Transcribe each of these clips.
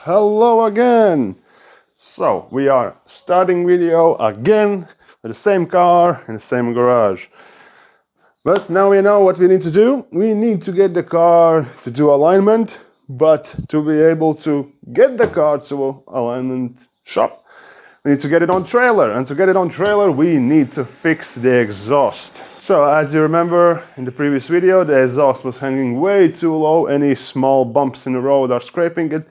Hello again! So, we are starting video again with the same car in the same garage. But now we know what we need to do. We need to get the car to do alignment, but to be able to get the car to alignment shop, we need to get it on trailer. And to get it on trailer, we need to fix the exhaust. So, as you remember in the previous video, the exhaust was hanging way too low. Any small bumps in the road are scraping it.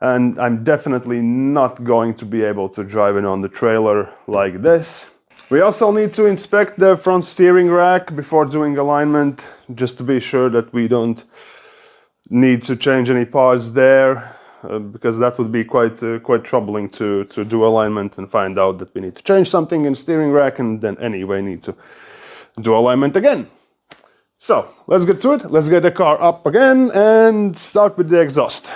And I'm definitely not going to be able to drive it on the trailer like this. We also need to inspect the front steering rack before doing alignment, just to be sure that we don't need to change any parts there, because that would be quite troubling to do alignment and find out that we need to change something in the steering rack and then anyway need to do alignment again. So let's get to it. Let's get the car up again and start with the exhaust.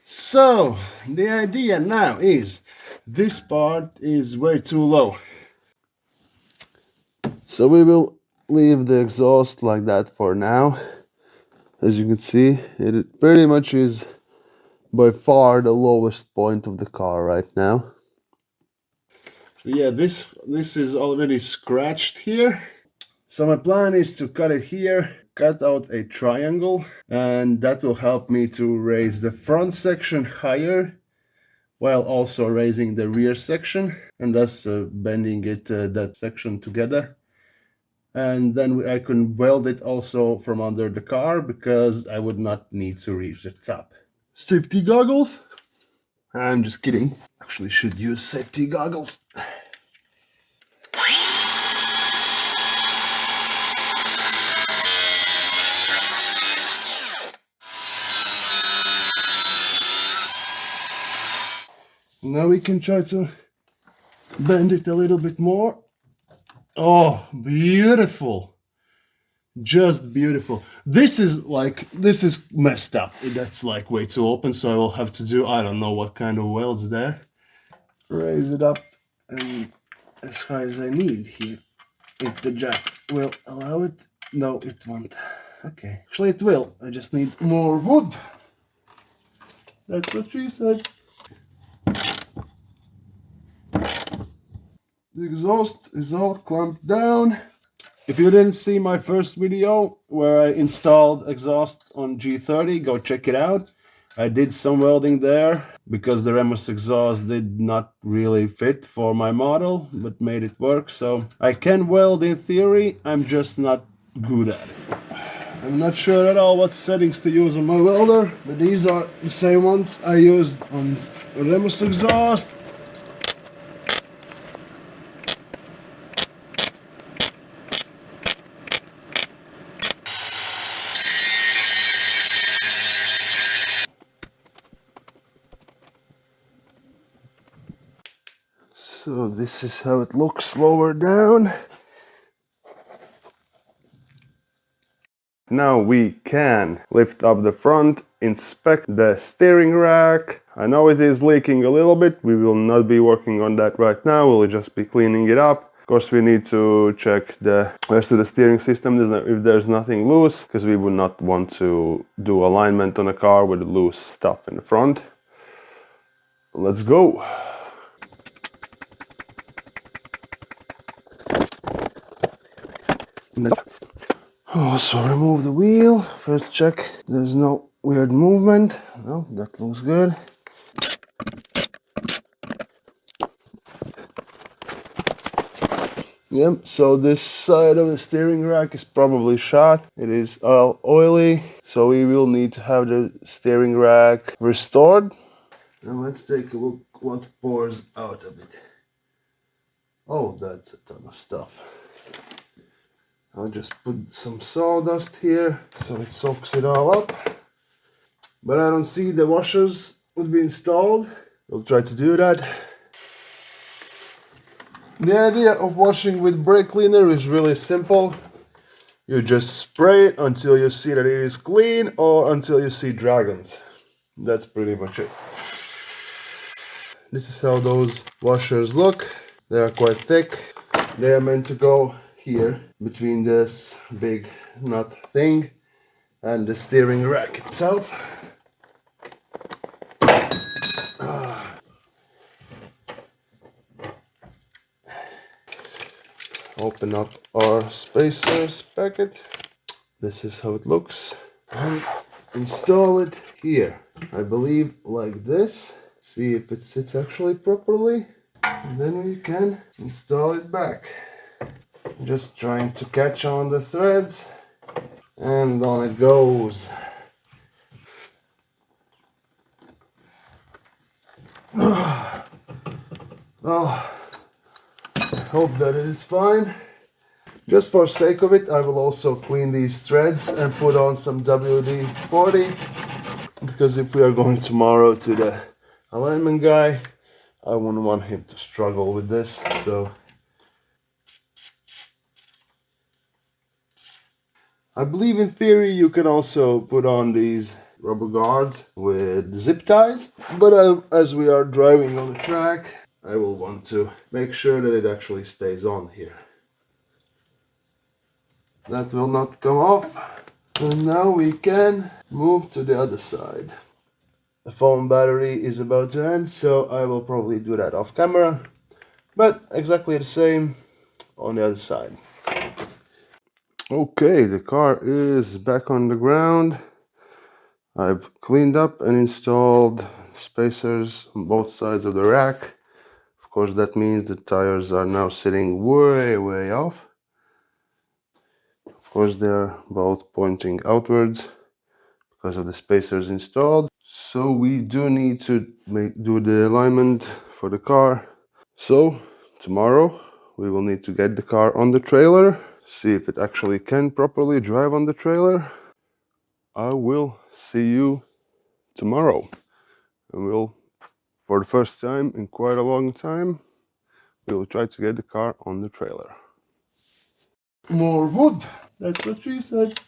So, the idea now is, this part is way too low. So we will leave the exhaust like that for now. As you can see, it pretty much is by far the lowest point of the car right now. So yeah, this is already scratched here. So my plan is to cut it here, cut out a triangle, and that will help me to raise the front section higher while also raising the rear section and thus bending it that section together. And then I can weld it also from under the car because I would not need to reach the top. Safety goggles? I'm just kidding. Actually should use safety goggles. Now we can try to bend it a little bit more. Oh, beautiful. Just beautiful. This is messed up. That's like way too open, so I will have to do, I don't know what kind of welds there. Raise it up and as high as I need here. If the jack will allow it. No, it won't. Okay. Actually it will. I just need more wood. That's what she said. The exhaust is all clamped down. If you didn't see my first video where I installed exhaust on G30, go check it out. I did some welding there because the Remus exhaust did not really fit for my model, but made it work. So I can weld in theory, I'm just not good at it. I'm not sure at all what settings to use on my welder, but these are the same ones I used on Remus exhaust. So this is how it looks lower down. Now we can lift up the front, inspect the steering rack. I know it is leaking a little bit. We will not be working on that right now. We'll just be cleaning it up. Of course, we need to check the rest of the steering system if there's nothing loose, because we would not want to do alignment on a car with loose stuff in the front. Let's go. Also remove the wheel. First check there's no weird movement. No, that looks good. Yep, so this side of the steering rack is probably shot. It is all oily, so we will need to have the steering rack restored. Now let's take a look what pours out of it. Oh, that's a ton of stuff. I'll just put some sawdust here so it soaks it all up. But I don't see the washers would be installed. We'll try to do that. The idea of washing with brake cleaner is really simple. You just spray it until you see that it is clean or until you see dragons. That's pretty much it. This is how those washers look. They are quite thick. They are meant to go here between this big nut thing and the steering rack itself. Open up our spacers packet. This is how it looks. And install it here. I believe like this. See if it sits actually properly. And then we can install it back. Just trying to catch on the threads. And on it goes. Well, hope that it is fine. Just for sake of it, I will also clean these threads and put on some WD-40, because if we are going tomorrow to the alignment guy, I wouldn't want him to struggle with this. So I believe in theory you can also put on these rubber guards with zip ties, but as we are driving on the track, I will want to make sure that it actually stays on here. That will not come off. And now we can move to the other side. The phone battery is about to end, so I will probably do that off camera, but exactly the same on the other side. Okay, the car is back on the ground. I've cleaned up and installed spacers on both sides of the rack. Of course, that means the tires are now sitting way off. Of course, they're both pointing outwards because of the spacers installed. So we do need to do the alignment for the car. So tomorrow we will need to get the car on the trailer, see if it actually can properly drive on the trailer. I will see you tomorrow, and we'll, for the first time in quite a long time, we will try to get the car on the trailer. More wood, that's what she said.